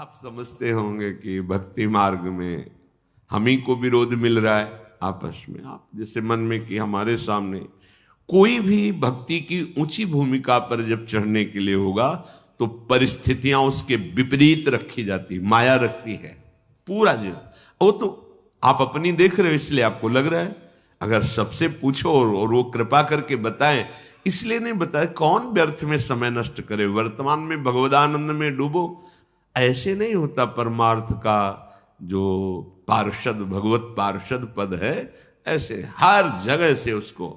आप समझते होंगे कि भक्ति मार्ग में हम ही को विरोध मिल रहा है आपस में। आप जैसे मन में कि हमारे सामने कोई भी भक्ति की ऊंची भूमिका पर जब चढ़ने के लिए होगा तो परिस्थितियां उसके विपरीत रखी जाती, माया रखती है पूरा जीवन। वो तो आप अपनी देख रहे हो इसलिए आपको लग रहा है, अगर सबसे पूछो और वो कृपा करके बताएं, इसलिए नहीं बताए। कौन व्यर्थ में समय नष्ट करे, वर्तमान में भगवदानंद में डूबो। ऐसे नहीं होता परमार्थ का जो पार्षद भगवत पार्षद पद है, ऐसे हर जगह से उसको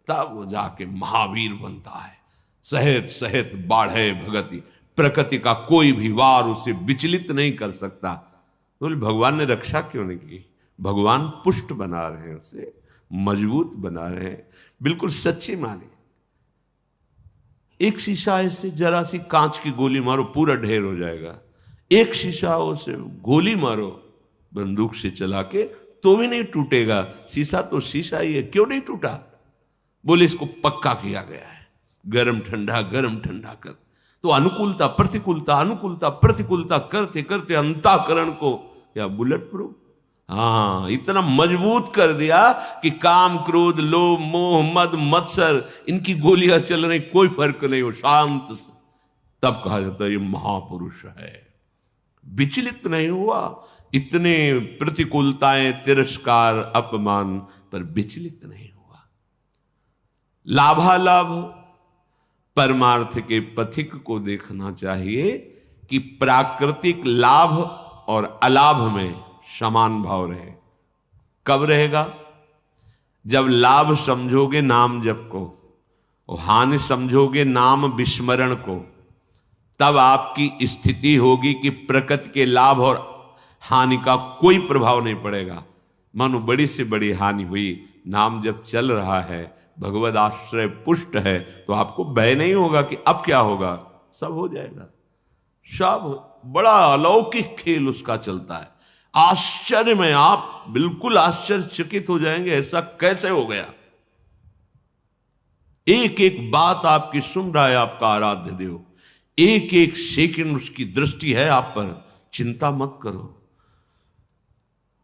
तब वो जाके महावीर बनता है। सहेत सहेत बाढ़े भगति, प्रकृति का कोई भी वार उसे विचलित नहीं कर सकता। तो भगवान ने रक्षा क्यों नहीं की? भगवान पुष्ट बना रहे हैं, उसे मजबूत बना रहे हैं। बिल्कुल सच्ची माने, एक शीशा ऐसे जरा सी कांच की गोली मारो पूरा ढेर हो जाएगा। एक शीशा उसे गोली मारो बंदूक से चला के तो भी नहीं टूटेगा। शीशा तो शीशा ही है, क्यों नहीं टूटा? बोले इसको पक्का किया गया है, गरम ठंडा कर। तो अनुकूलता प्रतिकूलता अनुकूलता प्रतिकूलता करते करते अंतःकरण को क्या बुलेट प्रूफ, हाँ, इतना मजबूत कर दिया कि काम क्रोध लोभ मोह मद मत्सर इनकी गोलियां चल रही, कोई फर्क नहीं हो, शांत। तब कहा जाता है ये महापुरुष है, विचलित नहीं हुआ। इतने प्रतिकूलताएं तिरस्कार अपमान पर विचलित नहीं हुआ। लाभालाभ परमार्थ के पथिक को देखना चाहिए कि प्राकृतिक लाभ और अलाभ में समान भाव रहे। कब रहेगा? जब लाभ समझोगे नाम जप को और हानि समझोगे नाम विस्मरण को, तब आपकी स्थिति होगी कि प्रकृति के लाभ और हानि का कोई प्रभाव नहीं पड़ेगा। मानो बड़ी से बड़ी हानि हुई, नाम जब चल रहा है, भगवद आश्रय पुष्ट है, तो आपको भय नहीं होगा कि अब क्या होगा, सब हो जाएगा। सब बड़ा अलौकिक खेल उसका चलता है। आश्चर्य में आप बिल्कुल आश्चर्यचकित हो जाएंगे, ऐसा कैसे हो गया। एक एक बात आपकी सुन रहा है आपका आराध्य देव, एक एक सेकंड उसकी दृष्टि है आप पर। चिंता मत करो,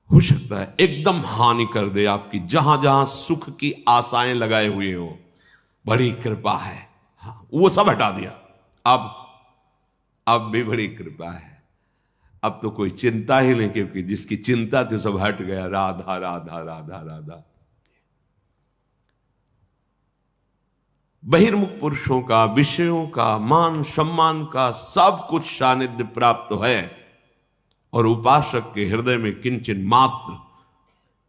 हो सकता है एकदम हानि कर दे आपकी, जहां जहां सुख की आशाएं लगाए हुए हो। बड़ी कृपा है, हाँ, वो सब हटा दिया। अब भी बड़ी कृपा है, अब तो कोई चिंता ही नहीं, क्योंकि जिसकी चिंता थी सब हट गया। राधा राधा राधा राधा। बहिर्मुख पुरुषों का, विषयों का, मान सम्मान का सब कुछ सानिध्य प्राप्त है, और उपासक के हृदय में किंचन मात्र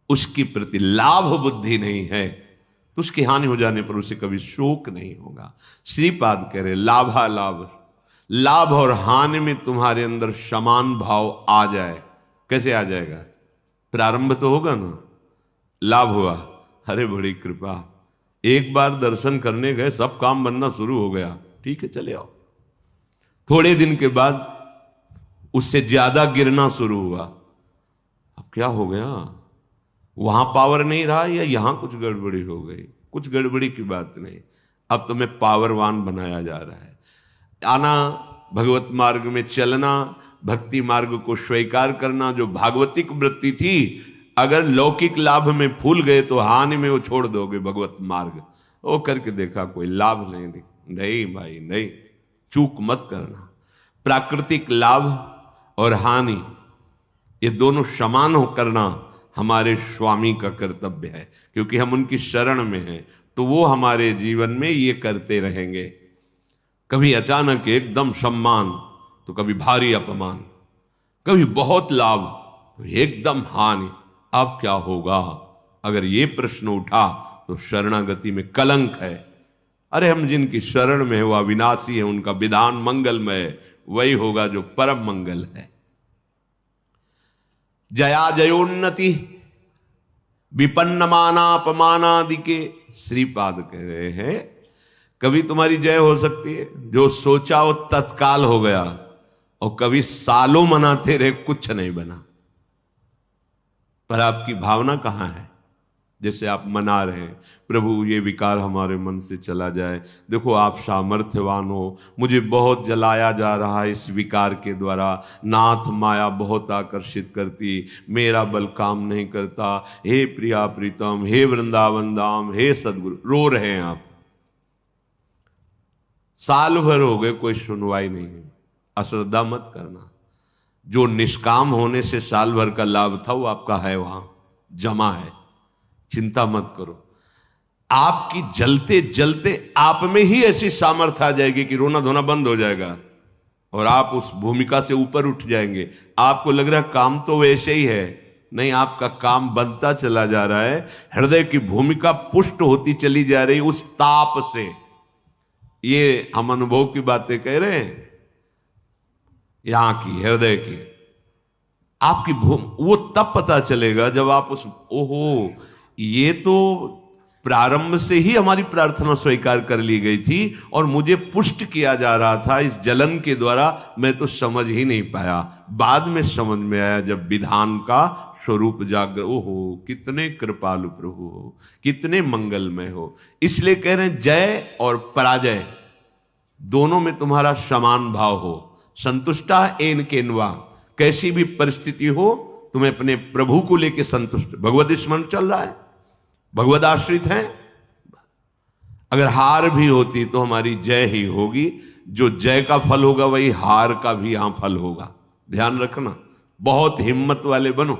उसकी प्रति लाभ बुद्धि नहीं है, तो उसकी हानि हो जाने पर उसे कभी शोक नहीं होगा। श्रीपाद कह रहे लाभालाभ, लाभ और हानि में तुम्हारे अंदर समान भाव आ जाए। कैसे आ जाएगा? प्रारंभ तो होगा ना, लाभ हुआ, अरे बड़ी कृपा, एक बार दर्शन करने गए सब काम बनना शुरू हो गया, ठीक है चले आओ। थोड़े दिन के बाद उससे ज्यादा गिरना शुरू हुआ। अब क्या हो गया? वहां पावर नहीं रहा या यहां कुछ गड़बड़ी हो गई? कुछ गड़बड़ी की बात नहीं, अब तुम्हें पावरवान बनाया जा रहा है। आना, भगवत मार्ग में चलना, भक्ति मार्ग को स्वीकार करना, जो भागवतिक वृत्ति थी, अगर लौकिक लाभ में फूल गए तो हानि में वो छोड़ दोगे भगवत मार्ग। वो करके देखा कोई लाभ नहीं भाई नहीं, चूक मत करना। प्राकृतिक लाभ और हानि ये दोनों समान हो करना हमारे स्वामी का कर्तव्य है, क्योंकि हम उनकी शरण में हैं, तो वो हमारे जीवन में ये करते रहेंगे। कभी अचानक एकदम सम्मान तो कभी भारी अपमान, कभी बहुत लाभ तो एकदम हानि। अब क्या होगा? अगर ये प्रश्न उठा तो शरणागति में कलंक है। अरे हम जिनकी शरण में है वो अविनाशी है, उनका विधान मंगलमय है, वही होगा जो परम मंगल है। जया जयोन्नति विपन्नमानापमानादि के श्रीपाद कह रहे हैं, कभी तुम्हारी जय हो सकती है, जो सोचा वो तत्काल हो गया, और कभी सालों मनाते रहे कुछ नहीं बना। पर आपकी भावना कहां है? जैसे आप मना रहे हैं, प्रभु ये विकार हमारे मन से चला जाए, देखो आप सामर्थ्यवान हो, मुझे बहुत जलाया जा रहा है इस विकार के द्वारा, नाथ माया बहुत आकर्षित करती, मेरा बल काम नहीं करता, हे प्रिया प्रीतम, हे वृंदावन धाम, हे सदगुरु। रो रहे हैं आप, साल भर हो गए कोई सुनवाई नहीं है। अश्रद्धा मत करना, जो निष्काम होने से साल भर का लाभ था वो आपका है, वहां जमा है, चिंता मत करो। आपकी जलते जलते आप में ही ऐसी सामर्थ्य आ जाएगी कि रोना धोना बंद हो जाएगा और आप उस भूमिका से ऊपर उठ जाएंगे। आपको लग रहा है काम तो वैसे ही है, नहीं, आपका काम बनता चला जा रहा है, हृदय की भूमिका पुष्ट होती चली जा रही उस ताप से। ये हम अनुभव की बातें कह रहे हैं, यहां की हृदय की आपकी वो तब पता चलेगा जब आप उस, ओहो ये तो प्रारंभ से ही हमारी प्रार्थना स्वीकार कर ली गई थी और मुझे पुष्ट किया जा रहा था इस जलन के द्वारा, मैं तो समझ ही नहीं पाया, बाद में समझ में आया जब विधान का स्वरूप जागर। ओहो कितने कृपालु प्रभु हो, कितने मंगलमय हो। इसलिए कह रहे हैं जय और पराजय दोनों में तुम्हारा समान भाव हो। संतुष्टा एन केनवा, कैसी भी परिस्थिति हो तुम्हें अपने प्रभु को लेकर संतुष्ट। भगवत स्मरण चल रहा है, भगवत आश्रित हैं, अगर हार भी होती तो हमारी जय ही होगी। जो जय का फल होगा वही हार का भी यहां फल होगा, ध्यान रखना। बहुत हिम्मत वाले बनो,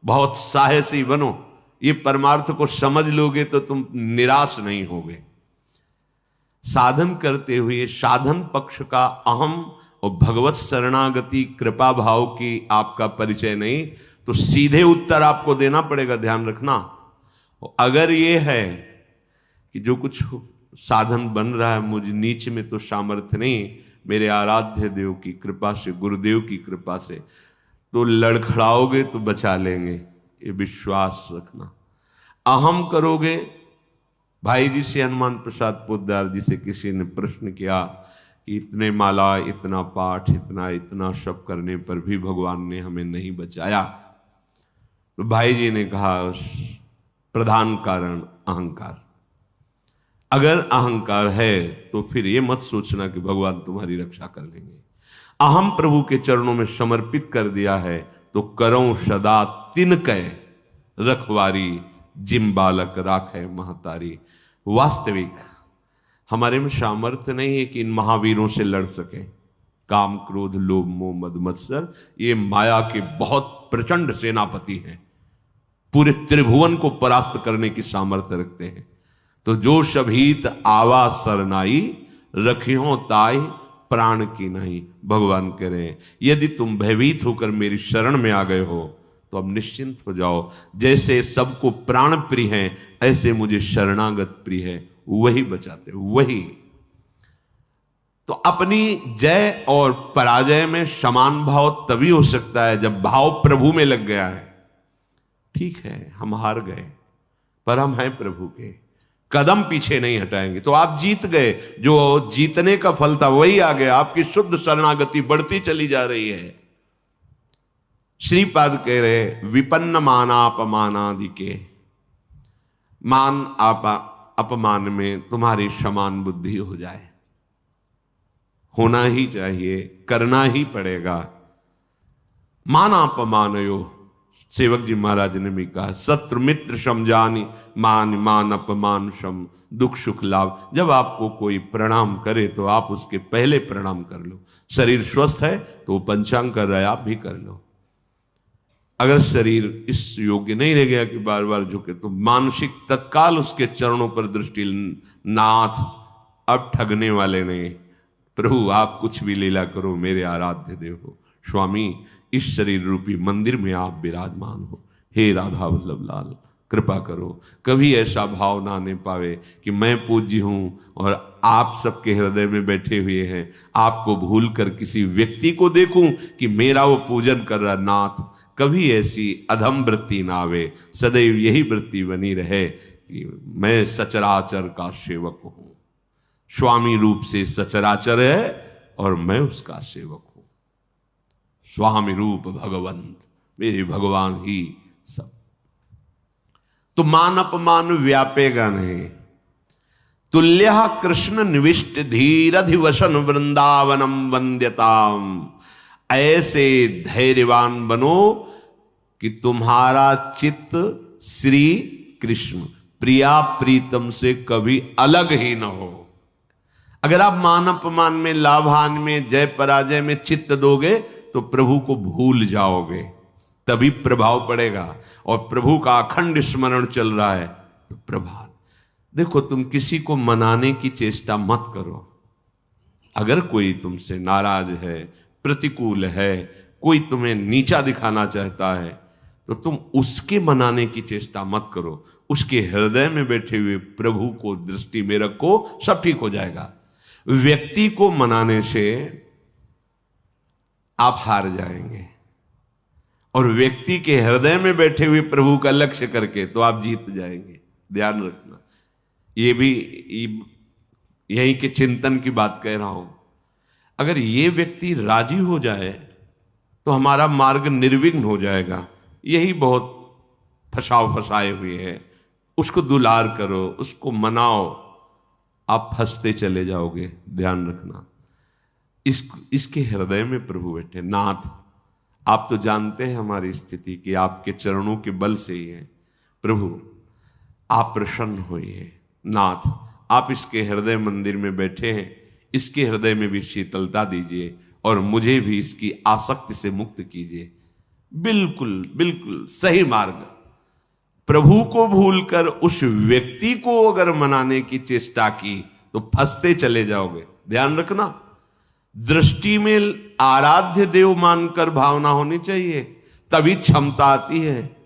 बहुत साहसी बनो, ये परमार्थ को समझ लोगे तो तुम निराश नहीं होगे। साधन करते हुए साधन पक्ष का अहम और भगवत शरणागति कृपा भाव की आपका परिचय नहीं, तो सीधे उत्तर आपको देना पड़ेगा, ध्यान रखना। अगर ये है कि जो कुछ साधन बन रहा है मुझ नीच में तो सामर्थ्य नहीं, मेरे आराध्य देव की कृपा से, गुरुदेव की कृपा से, तो लड़खड़ाओगे तो बचा लेंगे, ये विश्वास रखना। अहम करोगे, भाई जी से हनुमान प्रसाद पोद्दार जी से किसी ने प्रश्न किया कि इतने माला, इतना पाठ, इतना सब करने पर भी भगवान ने हमें नहीं बचाया, तो भाई जी ने कहा प्रधान कारण अहंकार। अगर अहंकार है तो फिर ये मत सोचना कि भगवान तुम्हारी रक्षा कर लेंगे। अहम प्रभु के चरणों में समर्पित कर दिया है तो करो सदा तिनकै रखवारी, जिम बालक राखे महतारी। वास्तविक हमारे में सामर्थ्य नहीं है कि इन महावीरों से लड़ सके। काम क्रोध लोभ मोह मद मत्सर ये माया के बहुत प्रचंड सेनापति हैं, पूरे त्रिभुवन को परास्त करने की सामर्थ्य रखते हैं। तो जो शभीत आवा सरनाई, रखियो ताई प्राण की नहीं। भगवान कह रहे हैं यदि तुम भयभीत होकर मेरी शरण में आ गए हो तो अब निश्चिंत हो जाओ। जैसे सबको प्राण प्रिय है ऐसे मुझे शरणागत प्रिय है, वही बचाते, वही। तो अपनी जय और पराजय में समान भाव तभी हो सकता है जब भाव प्रभु में लग गया है। ठीक है हम हार गए पर हम हैं प्रभु के, कदम पीछे नहीं हटाएंगे, तो आप जीत गए। जो जीतने का फल था वही आ गया, आपकी शुद्ध शरणागति बढ़ती चली जा रही है। श्रीपाद कह रहे विपन्न मानापमानादि के, मान अपमान में तुम्हारी समान बुद्धि हो जाए, होना ही चाहिए, करना ही पड़ेगा। मानापमानयो, सेवक जी महाराज ने भी कहा शत्रु मित्र समझानी, मान मान अपमान सम, दुख सुख लाभ। जब आपको कोई प्रणाम करे तो आप उसके पहले प्रणाम कर लो। शरीर स्वस्थ है तो पंचांग कर रहा है, आप भी कर लो। अगर शरीर इस योग्य नहीं रह गया कि बार बार झुके, तो मानसिक तत्काल उसके चरणों पर दृष्टि, नाथ अब ठगने वाले नहीं, प्रभु आप कुछ भी लीला करो, मेरे आराध्य देव हो। स्वामी इस शरीर रूपी मंदिर में आप विराजमान हो, हे राधा वल्लभ लाल कृपा करो। कभी ऐसा भाव ना आने पावे कि मैं पूज्य हूं और आप सबके हृदय में बैठे हुए हैं, आपको भूल कर किसी व्यक्ति को देखूं कि मेरा वो पूजन कर रहा। नाथ कभी ऐसी अधम वृत्ति ना आवे, सदैव यही वृत्ति बनी रहे कि मैं सचराचर का सेवक हूं। स्वामी रूप से सचराचर है और मैं उसका सेवक हूं। स्वामी रूप भगवंत, मेरे भगवान ही सब। तो मान अपमान व्यापेगा नहीं। तुल्य कृष्ण निविष्ट धीरधिवसन वृंदावनम वंद्यताम। ऐसे धैर्यवान बनो कि तुम्हारा चित्त श्री कृष्ण प्रिया प्रीतम से कभी अलग ही न हो। अगर आप मान अपमान में, लाभान में, जय पराजय में चित्त दोगे तो प्रभु को भूल जाओगे, तभी प्रभाव पड़ेगा। और प्रभु का अखंड स्मरण चल रहा है तो प्रभाव। देखो, तुम किसी को मनाने की चेष्टा मत करो। अगर कोई तुमसे नाराज है, प्रतिकूल है, कोई तुम्हें नीचा दिखाना चाहता है, तो तुम उसके मनाने की चेष्टा मत करो। उसके हृदय में बैठे हुए प्रभु को दृष्टि में रखो, सब ठीक हो जाएगा। व्यक्ति को मनाने से आप हार जाएंगे, और व्यक्ति के हृदय में बैठे हुए प्रभु का लक्ष्य करके तो आप जीत जाएंगे। ध्यान रखना, ये भी यहीं के चिंतन की बात कह रहा हूं। अगर ये व्यक्ति राजी हो जाए तो हमारा मार्ग निर्विघ्न हो जाएगा। यही बहुत फंसाए हुए है। उसको दुलार करो, उसको मनाओ, आप फंसते चले जाओगे। ध्यान रखना, इसके हृदय में प्रभु बैठे। नाथ, आप तो जानते हैं हमारी स्थिति कि आपके चरणों के बल से ही है। प्रभु, आप प्रसन्न होइए। नाथ, आप इसके हृदय मंदिर में बैठे हैं, इसके हृदय में भी शीतलता दीजिए और मुझे भी इसकी आसक्ति से मुक्त कीजिए। बिल्कुल बिल्कुल सही मार्ग। प्रभु को भूलकर उस व्यक्ति को अगर मनाने की चेष्टा की तो फंसते चले जाओगे। ध्यान रखना, दृष्टि में आराध्य देव मानकर भावना होनी चाहिए, तभी क्षमता आती है।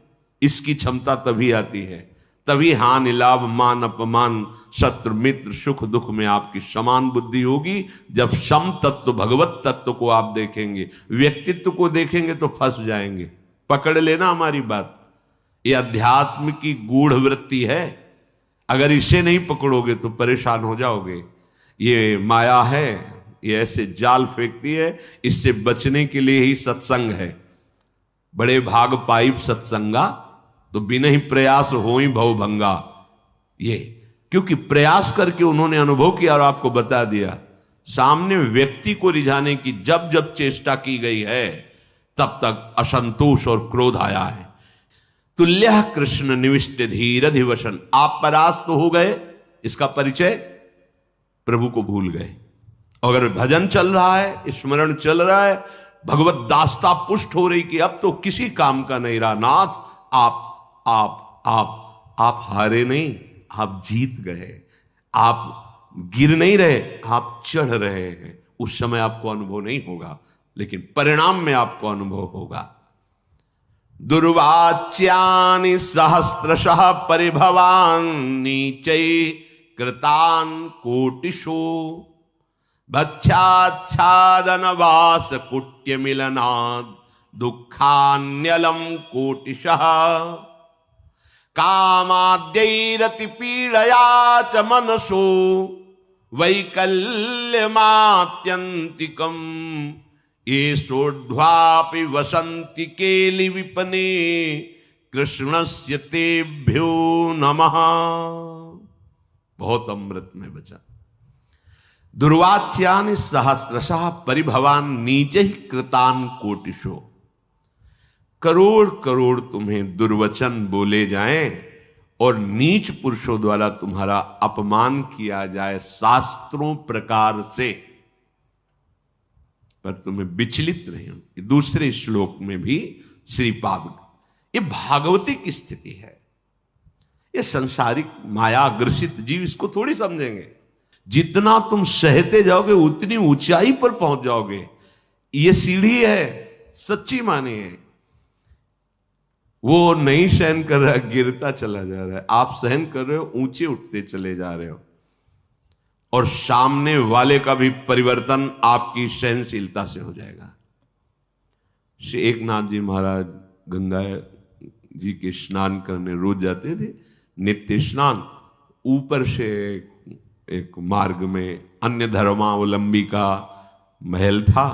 इसकी क्षमता तभी आती है, तभी हानि लाभ मान अपमान शत्रु मित्र सुख दुख में आपकी समान बुद्धि होगी। जब सम तत्व भगवत तत्व को आप देखेंगे, व्यक्तित्व को देखेंगे तो फंस जाएंगे। पकड़ लेना हमारी बात, ये अध्यात्म की गूढ़ वृत्ति है। अगर इसे नहीं पकड़ोगे तो परेशान हो जाओगे। ये माया है, ये ऐसे जाल फेंकती है। इससे बचने के लिए ही सत्संग है। बड़े भाग पाइप सत्संगा, तो बिना ही प्रयास हो ही भव भंगा। ये क्योंकि प्रयास करके उन्होंने अनुभव किया और आपको बता दिया। सामने व्यक्ति को रिझाने की जब जब चेष्टा की गई है, तब तक असंतोष और क्रोध आया है। तुल्य कृष्ण निविष्ट धीरधिवसन। आप परास्त हो गए, इसका परिचय प्रभु को भूल गए। अगर भजन चल रहा है, स्मरण चल रहा है, भगवत दास्ता पुष्ट हो रही कि अब तो किसी काम का नहीं रहा। नाथ, आप हारे नहीं, आप जीत गए। आप गिर नहीं रहे, आप चढ़ रहे हैं। उस समय आपको अनुभव नहीं होगा, लेकिन परिणाम में आपको अनुभव होगा। दुर्वाच्यानि सहस्रशः परिभवान नीचै कृतान कोटिषु भक्षाच्छादन वास कुट्य मिलनाद दुखान्यलम कोटिशः कामाद्यैरति पीड़या च मनसो वैकल्यमात्यन्तिकम् येषोर्ध्वापि वसन्ति केलि विपने कृष्णस्य तेभ्यो नमः। बहुत अमृत में बचा। दुर्वाच्यानि सहस्रशः परिभवान नीचे ही कृतान कोटिशो। करोड़ करोड़ तुम्हें दुर्वचन बोले जाएं और नीच पुरुषों द्वारा तुम्हारा अपमान किया जाए शास्त्रों प्रकार से, पर तुम्हें विचलित नहीं हो। दूसरे श्लोक में भी श्रीपाद, ये भागवती की स्थिति है। ये संसारिक माया ग्रसित जीव इसको थोड़ी समझेंगे। जितना तुम सहते जाओगे उतनी ऊंचाई पर पहुंच जाओगे। ये सीढ़ी है, सच्ची मानिए। वो नहीं सहन कर रहा, गिरता चला जा रहा है। आप सहन कर रहे हो, ऊंचे उठते चले जा रहे हो, और सामने वाले का भी परिवर्तन आपकी सहनशीलता से हो जाएगा। श्री एकनाथ जी महाराज गंगा जी के स्नान करने रोज जाते थे, नित्य स्नान। ऊपर से एक मार्ग में अन्य धर्मावलंबी का महल था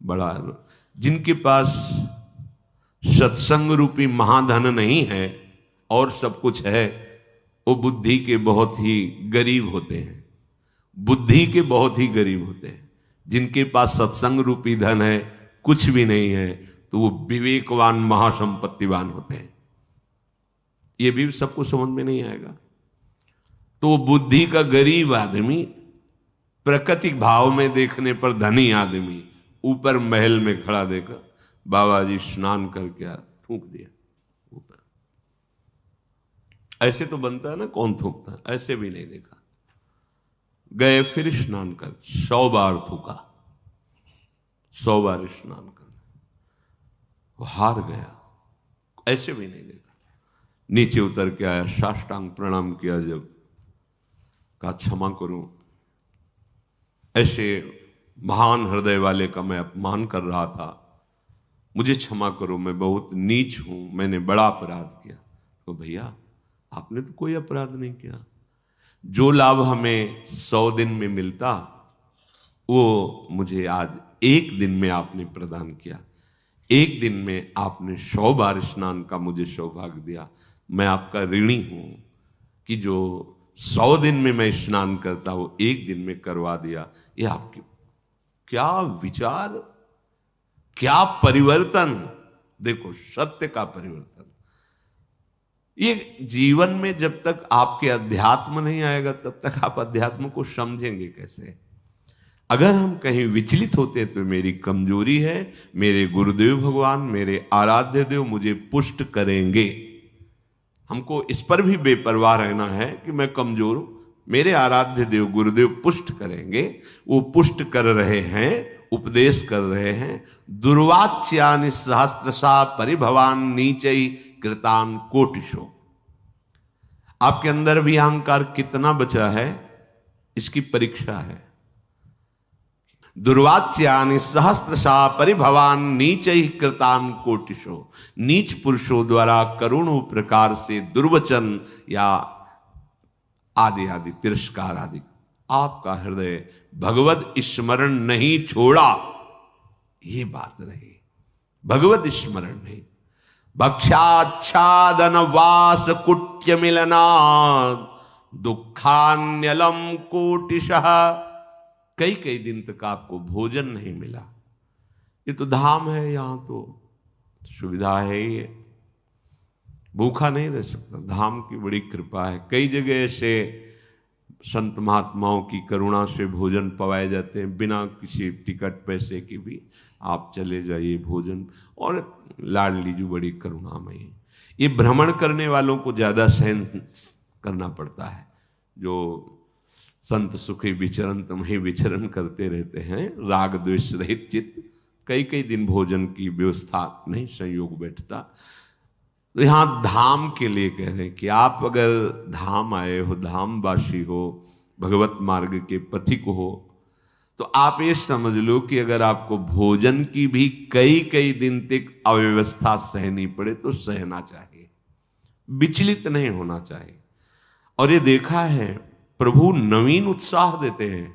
बड़ा। जिनके पास सत्संग रूपी महाधन नहीं है, और सब कुछ है, वो बुद्धि के बहुत ही गरीब होते हैं। बुद्धि के बहुत ही गरीब होते हैं। जिनके पास सत्संग रूपी धन है, कुछ भी नहीं है, तो वो विवेकवान महासंपत्तिवान होते हैं। ये भी सबको समझ में नहीं आएगा। तो बुद्धि का गरीब आदमी, प्राकृतिक भाव में देखने पर धनी आदमी, ऊपर महल में खड़ा देखा बाबा जी स्नान करके थूक दिया ऊपर। ऐसे तो बनता है ना, कौन थूकता है? ऐसे भी नहीं देखा। गए फिर स्नान कर, 100 बार थूका, 100 बार स्नान कर, वो हार गया। ऐसे भी नहीं देखा। नीचे उतर के आया, साष्टांग प्रणाम किया, जब कहा क्षमा करूं, ऐसे महान हृदय वाले का मैं अपमान कर रहा था, मुझे क्षमा करो, मैं बहुत नीच हूं, मैंने बड़ा अपराध किया। तो भैया आपने तो कोई अपराध नहीं किया। जो लाभ हमें 100 दिन में मिलता, वो मुझे आज 1 दिन में आपने प्रदान किया। 1 दिन में आपने 100 बार स्नान का मुझे सौभाग्य दिया। मैं आपका ऋणी हूं कि जो 100 दिन में मैं स्नान करता, वो 1 दिन में करवा दिया। ये आपकी क्या विचार, क्या परिवर्तन! देखो, सत्य का परिवर्तन। ये जीवन में जब तक आपके अध्यात्म नहीं आएगा, तब तक आप अध्यात्म को समझेंगे कैसे? अगर हम कहीं विचलित होते तो मेरी कमजोरी है, मेरे गुरुदेव भगवान, मेरे आराध्य देव मुझे पुष्ट करेंगे। हमको इस पर भी बेपरवाह रहना है कि मैं कमजोर हूं, मेरे आराध्य देव गुरुदेव पुष्ट करेंगे। वो पुष्ट कर रहे हैं, उपदेश कर रहे हैं। दुर्वाच्यानि सहस्त्रशा परिभवान नीचै कृतान कोटिशो। आपके अंदर भी अहंकार कितना बचा है, इसकी परीक्षा है। दुर्वाच्यानि सहस्त्रशा परिभवान नीचै कृतान कोटिशो। नीच पुरुषों द्वारा करोड़ों प्रकार से दुर्वचन या आदि आदि तिरस्कार आदि, आपका हृदय भगवत स्मरण नहीं छोड़ा, ये बात रही। भगवत स्मरण नहीं। भक्षाच्छादन वास कुट्य मिलना दुखान्यलम कोटिशः। कई कई दिन तक आपको भोजन नहीं मिला। ये तो धाम है, यहां तो सुविधा है ही है, भूखा नहीं रह सकता। धाम की बड़ी कृपा है। कई जगह से संत महात्माओं की करुणा से भोजन पवाए जाते हैं, बिना किसी टिकट पैसे की भी आप चले जाइए भोजन। और लाडली जी बड़ी करुणामयी। ये भ्रमण करने वालों को ज्यादा सहन करना पड़ता है। जो संत सुखी विचरण तुम्हें विचरण करते रहते हैं, राग द्वेष रहित चित्त, कई कई दिन भोजन की व्यवस्था नहीं संयोग बैठता। तो यहां धाम के लिए कह रहे हैं कि आप अगर धाम आए हो, धामवासी हो, भगवत मार्ग के पथिक हो, तो आप ये समझ लो कि अगर आपको भोजन की भी कई कई दिन तक अव्यवस्था सहनी पड़े तो सहना चाहिए, विचलित नहीं होना चाहिए। और ये देखा है, प्रभु नवीन उत्साह देते हैं।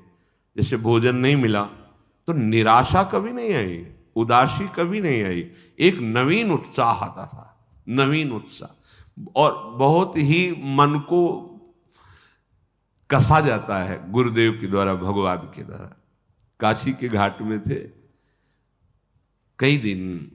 जैसे भोजन नहीं मिला तो निराशा कभी नहीं आई, उदासी कभी नहीं आई, एक नवीन उत्साह आता था, नवीन उत्साह। और बहुत ही मन को कसा जाता है गुरुदेव के द्वारा, भगवान के द्वारा। काशी के घाट में थे, कई दिन,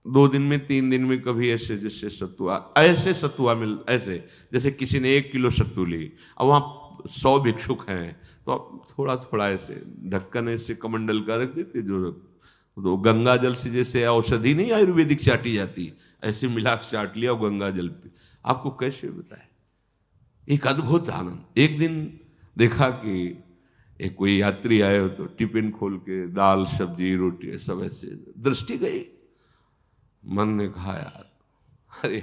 2 दिन में 3 दिन में कभी ऐसे जैसे सत्तुआ, ऐसे सत्तुआ मिल, ऐसे जैसे किसी ने 1 किलो सत्तू ली। अब वहां 100 भिक्षुक हैं, तो अब थोड़ा थोड़ा ऐसे ढक्कन ऐसे कमंडल का रख देते, जो तो गंगा जल से जैसे औषधि नहीं आयुर्वेदिक चाटी जाती, ऐसे मिला चाट लिया गंगा जल पे। आपको कैसे बताए, एक अद्भुत आनंद। एक दिन देखा कि एक कोई यात्री आए हो तो टिफिन खोल के दाल सब्जी रोटी सब ऐसे, दृष्टि गई, मन ने कहा यार अरे,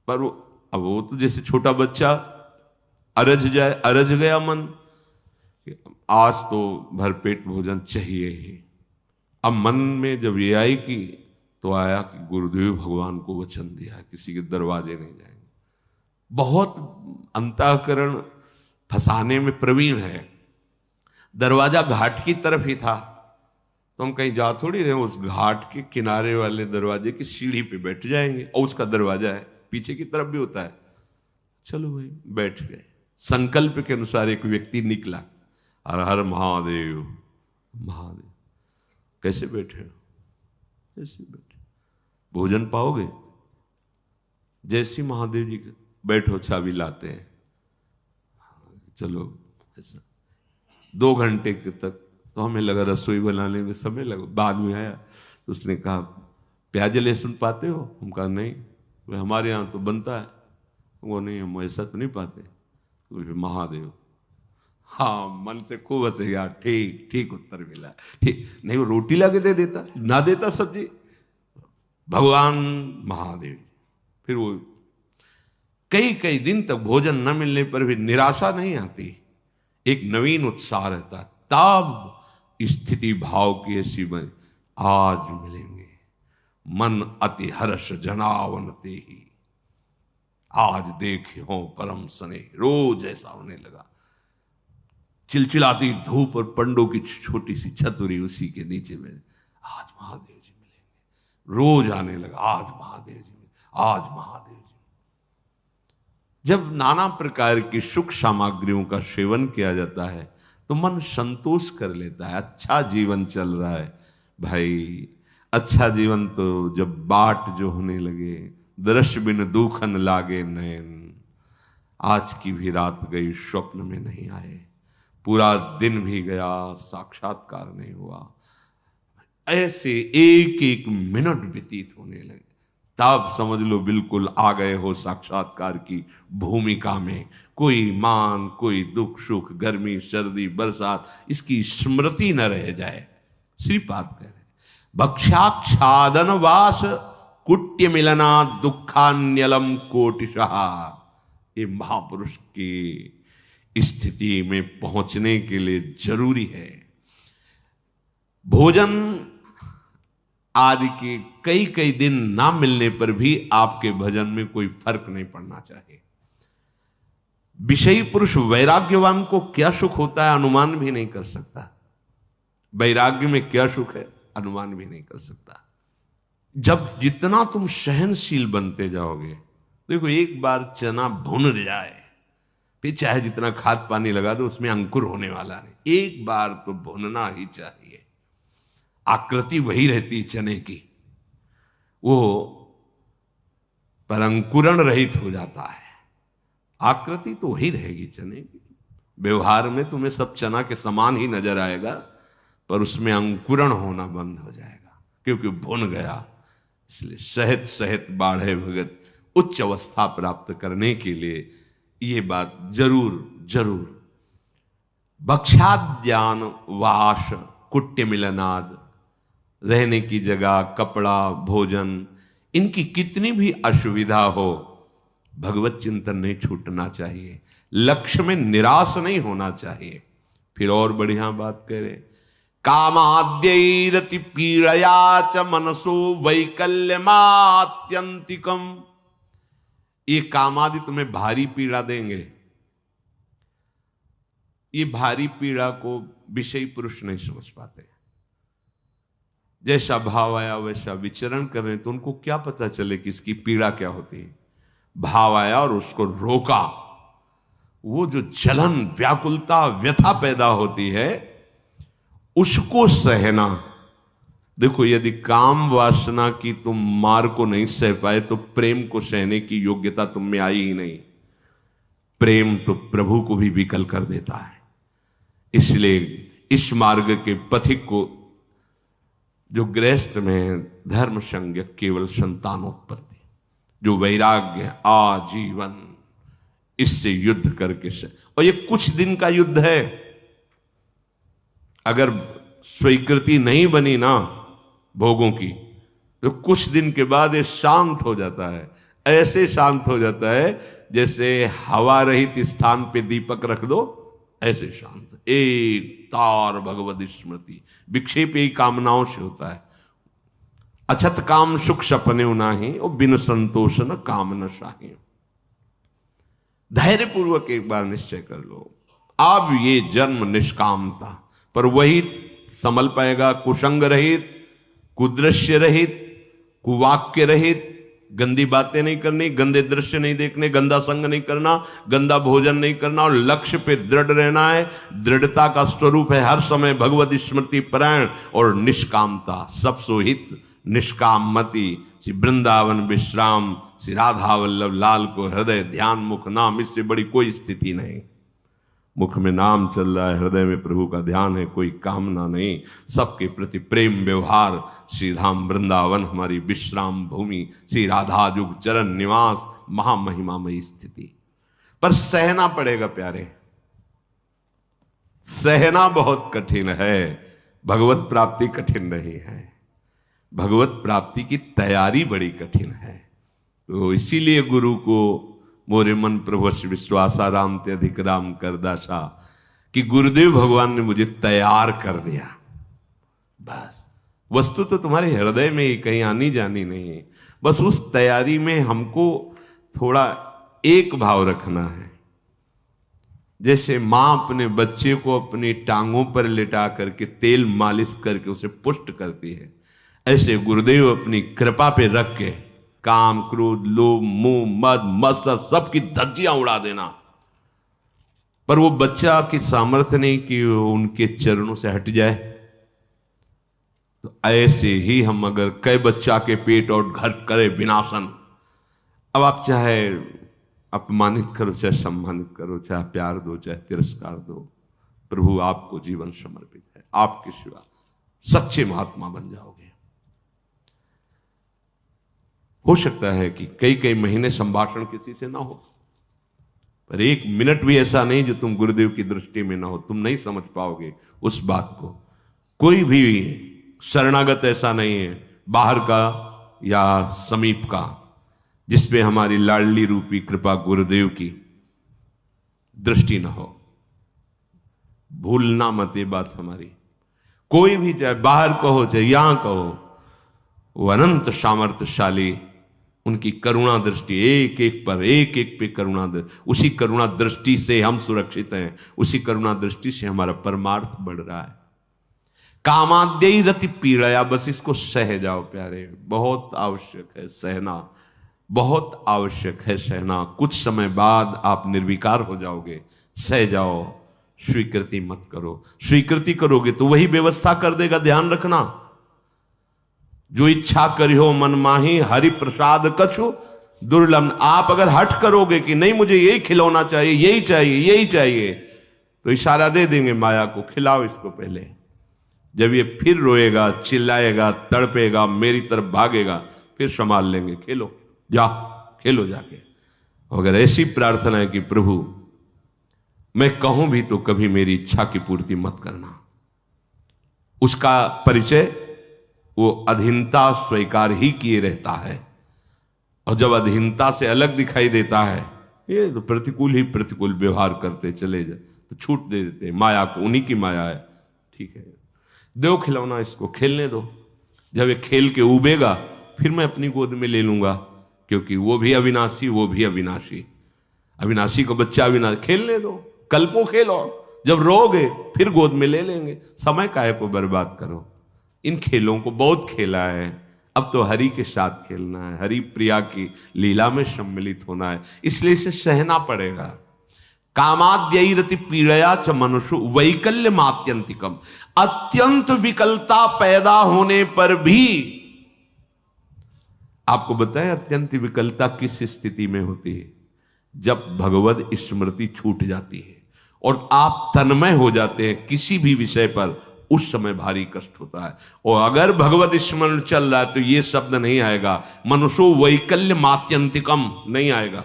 पर वो अब वो तो जैसे छोटा बच्चा अरज जाए, अरज गया मन, आज तो भरपेट भोजन चाहिए ही। अब मन में जब ये आई कि, तो आया कि गुरुदेव भगवान को वचन दिया किसी के दरवाजे नहीं जाएंगे। बहुत अंतःकरण फंसाने में प्रवीण है। दरवाजा घाट की तरफ ही था, तो हम कहीं जा थोड़ी रहे, उस घाट के किनारे वाले दरवाजे की सीढ़ी पे बैठ जाएंगे और उसका दरवाजा है, पीछे की तरफ भी होता है। चलो भाई, बैठ गए। संकल्प के अनुसार एक व्यक्ति निकला, हर हर महादेव महादेव। कैसे बैठे हो? कैसे बैठे? भोजन पाओगे? जैसी महादेव जी बैठो, चाबी लाते हैं। चलो ऐसा 2 घंटे तक तो हमें लगा रसोई बनाने में समय लगा। बाद में आया तो उसने कहा प्याज लहसुन पाते हो? हम कहा नहीं, हमारे यहाँ तो बनता है। वो नहीं, हम ऐसा तो नहीं पाते। तो फिर महादेव, हाँ मन से खूब हंसे यार, ठीक ठीक उत्तर मिला, ठीक। नहीं वो रोटी ला के दे देता, ना देता सब्जी, भगवान महादेव। फिर वो कई कई दिन तक भोजन न मिलने पर भी निराशा नहीं आती, एक नवीन उत्साह रहता। तब स्थिति भाव की ऐसी बनी, आज मिलेंगे, मन अति हर्ष जनावनते ही, आज देखे हो परम सने। रोज ऐसा होने लगा। चिलचिलाती धूप और पंडों की छोटी सी छतरी उसी के नीचे में, आज महादेव जी मिलेंगे। रोज आने लगा, आज महादेव जी मिलेंगे, आज महादेव जी। जब नाना प्रकार की सुख सामग्रियों का सेवन किया जाता है तो मन संतोष कर लेता है, अच्छा जीवन चल रहा है। भाई अच्छा जीवन तो जब बाट जो होने लगे, दृश्य बिन दुखन लागे नयन। आज की भी रात गई, स्वप्न में नहीं आए, पूरा दिन भी गया, साक्षात्कार नहीं हुआ। ऐसे एक एक मिनट व्यतीत होने लगे। तब समझ लो बिल्कुल आ गए हो साक्षात्कार की भूमिका में। कोई मान, कोई दुख सुख, गर्मी सर्दी बरसात, इसकी स्मृति न रह जाए। श्रीपाद कह रहे भक्ष्याच्छादन वास कुट्य मिलना दुखान्यलम कोटिशः। ये महापुरुष की स्थिति में पहुंचने के लिए जरूरी है। भोजन आदि के कई कई दिन ना मिलने पर भी आपके भजन में कोई फर्क नहीं पड़ना चाहिए। विषयी पुरुष वैराग्यवान को क्या सुख होता है अनुमान भी नहीं कर सकता। वैराग्य में क्या सुख है अनुमान भी नहीं कर सकता। जब जितना तुम सहनशील बनते जाओगे, देखो एक बार चना भुन जाए फिर चाहे जितना खाद पानी लगा दो उसमें अंकुर होने वाला नहीं। एक बार तो भुनना ही चाहिए। आकृति वही रहती चने की, वो पर अंकुरण रहित हो जाता है। आकृति तो वही रहेगी चने की। व्यवहार में तुम्हें सब चना के समान ही नजर आएगा, पर उसमें अंकुरण होना बंद हो जाएगा क्योंकि भुन गया। इसलिए सहत सहत बाढ़े भगत, उच्च अवस्था प्राप्त करने के लिए ये बात जरूर जरूर। भक्ष्याद्यान वास कुट्य मिलनाद, रहने की जगह, कपड़ा, भोजन, इनकी कितनी भी असुविधा हो, भगवत चिंतन नहीं छूटना चाहिए। लक्ष्य में निराश नहीं होना चाहिए। फिर और बढ़िया बात कह रहे, कामाद्यैरति पीड़या च मनसो वैकल्यमात्यंतिकम। ये कामादि तुम्हें भारी पीड़ा देंगे। ये भारी पीड़ा को विषयी पुरुष नहीं समझ पाते। जैसा भाव आया वैसा विचरण कर रहे, तो उनको क्या पता चले कि इसकी पीड़ा क्या होती है। भाव आया और उसको रोका, वो जो जलन, व्याकुलता, व्यथा पैदा होती है उसको सहना। देखो यदि काम वासना की तुम मार को नहीं सह पाए तो प्रेम को सहने की योग्यता तुम में आई ही नहीं। प्रेम तो प्रभु को भी विकल कर देता है। इसलिए इस मार्ग के पथिक को, जो गृहस्थ में धर्म संज्ञ केवल संतानोत्पत्ति, जो वैराग्य आजीवन, इससे युद्ध करके से, और ये कुछ दिन का युद्ध है। अगर स्वीकृति नहीं बनी ना भोगों की, तो कुछ दिन के बाद ये शांत हो जाता है। ऐसे शांत हो जाता है जैसे हवा रहित स्थान पे दीपक रख दो, ऐसे शांत। एक तार भगवत स्मृति, विक्षेप ही कामनाओं से होता है। अछत काम सुख सपने नाही, और बिन संतोष न काम न शाही। धैर्य पूर्वक एक बार निश्चय कर लो, अब ये जन्म निष्काम था, पर वही संभल पाएगा कुसंग रहित, कुदृश्य रहित, कुवाक्य रहित, गंदी बातें नहीं करनी, गंदे दृश्य नहीं देखने, गंदा संग नहीं करना, गंदा भोजन नहीं करना और लक्ष्य पे दृढ़ रहना है। दृढ़ता का स्वरूप है हर समय भगवत स्मृति परायण और निष्कामता। सब सोहित निष्काम मति, श्री वृंदावन विश्राम, श्री राधा वल्लभ लाल को हृदय ध्यान मुख नाम, इससे बड़ी कोई स्थिति नहीं। मुख में नाम चल रहा है, हृदय में प्रभु का ध्यान है, कोई कामना नहीं, सबके प्रति प्रेम व्यवहार। श्री धाम वृंदावन हमारी विश्राम भूमि, श्री राधा युग चरण निवास, महामहिमामयी स्थिति। पर सहना पड़ेगा प्यारे, सहना बहुत कठिन है। भगवत प्राप्ति कठिन नहीं है, भगवत प्राप्ति की तैयारी बड़ी कठिन है। तो इसीलिए गुरु को मोरे मन प्रभु विश्वासा राम ते अधिक राम कर दासा, कि गुरुदेव भगवान ने मुझे तैयार कर दिया। बस वस्तु तो तुम्हारे हृदय में ही, कहीं आनी जानी नहीं है। बस उस तैयारी में हमको थोड़ा एक भाव रखना है। जैसे मां अपने बच्चे को अपनी टांगों पर लिटा करके तेल मालिश करके उसे पुष्ट करती है, ऐसे गुरुदेव अपनी कृपा पे रख के काम क्रोध लोभ मोह मद मत्सर सबकी धज्जियां उड़ा देना। पर वो बच्चा की सामर्थ्य नहीं कि उनके चरणों से हट जाए। तो ऐसे ही हम अगर कई बच्चा के पेट और घर करे विनाशन, अब आप चाहे अपमानित करो, चाहे सम्मानित करो, चाहे प्यार दो, चाहे तिरस्कार दो, प्रभु आपको जीवन समर्पित है। आपके सिवा सच्चे महात्मा बन जाओगे। हो सकता है कि कई कई महीने संभाषण किसी से ना हो, पर एक मिनट भी ऐसा नहीं जो तुम गुरुदेव की दृष्टि में ना हो। तुम नहीं समझ पाओगे उस बात को। कोई भी शरणागत ऐसा नहीं है, बाहर का या समीप का, जिसपे हमारी लाडली रूपी कृपा गुरुदेव की दृष्टि ना हो। भूलना मत ये बात हमारी। कोई भी, चाहे बाहर कहो चाहे यहां कहो, वो अनंत सामर्थ्यशाली, उनकी करुणा दृष्टि एक एक पर, एक एक पे करुणा दृष्टि। उसी करुणा दृष्टि से हम सुरक्षित हैं, उसी करुणा दृष्टि से हमारा परमार्थ बढ़ रहा है। कामाद्यई रति पीड़या, बस इसको सह जाओ प्यारे। बहुत आवश्यक है सहना, बहुत आवश्यक है सहना। कुछ समय बाद आप निर्विकार हो जाओगे। सह जाओ, स्वीकृति मत करो। स्वीकृति करोगे तो वही व्यवस्था कर देगा। ध्यान रखना, जो इच्छा करियो मन माही, हरि प्रसाद कछु दुर्लभ। आप अगर हट करोगे कि नहीं मुझे यही खिलौना चाहिए, यही चाहिए, यही चाहिए, तो इशारा दे देंगे माया को, खिलाओ इसको पहले। जब ये फिर रोएगा, चिल्लाएगा, तड़पेगा, मेरी तरफ भागेगा, फिर संभाल लेंगे। खेलो, जा खेलो जाके। अगर ऐसी प्रार्थना है कि प्रभु मैं कहूं भी तो कभी मेरी इच्छा की पूर्ति मत करना, उसका परिचय वो अधीनता स्वीकार ही किए रहता है। और जब अधीनता से अलग दिखाई देता है, ये तो प्रतिकूल ही प्रतिकूल व्यवहार करते चले जाए तो छूट दे देते। माया को, उन्हीं की माया है, ठीक है, दो खिलौना, इसको खेलने दो। जब ये खेल के उबेगा फिर मैं अपनी गोद में ले लूंगा, क्योंकि वो भी अविनाशी, वो भी अविनाशी। अविनाशी को बच्चा अविनाशी, खेलने दो, कल्पों खेलो। जब रोगे फिर गोद में ले लेंगे। समय काहे को बर्बाद करो। इन खेलों को बहुत खेला है, अब तो हरि के साथ खेलना है, हरि प्रिया की लीला में सम्मिलित होना है। इसलिए इसे सहना पड़ेगा। कामाद्यई रति पीड़या च मनुष्य वैकल्य मात्यंतिकम। अत्यंत विकलता पैदा होने पर भी, आपको बताएं अत्यंत विकलता किस स्थिति में होती है? जब भगवत स्मृति छूट जाती है और आप तन्मय हो जाते हैं किसी भी विषय पर, उस समय भारी कष्ट होता है। और अगर भगवत स्मरण चल रहा है तो ये शब्द नहीं आएगा, मनुष्यो वैकल्य मात्यंतिकम नहीं आएगा,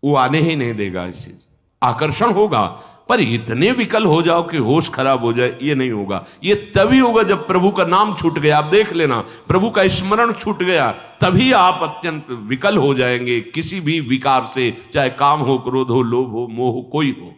वो आने ही नहीं देगा। इसे आकर्षण होगा, पर इतने विकल हो जाओ कि होश खराब हो जाए, ये नहीं होगा। ये तभी होगा जब प्रभु का नाम छूट गया। आप देख लेना, प्रभु का स्मरण छूट गया तभी आप अत्यंत विकल हो जाएंगे किसी भी विकार से, चाहे काम हो, क्रोध हो, लोभ हो, मोह हो, कोई हो।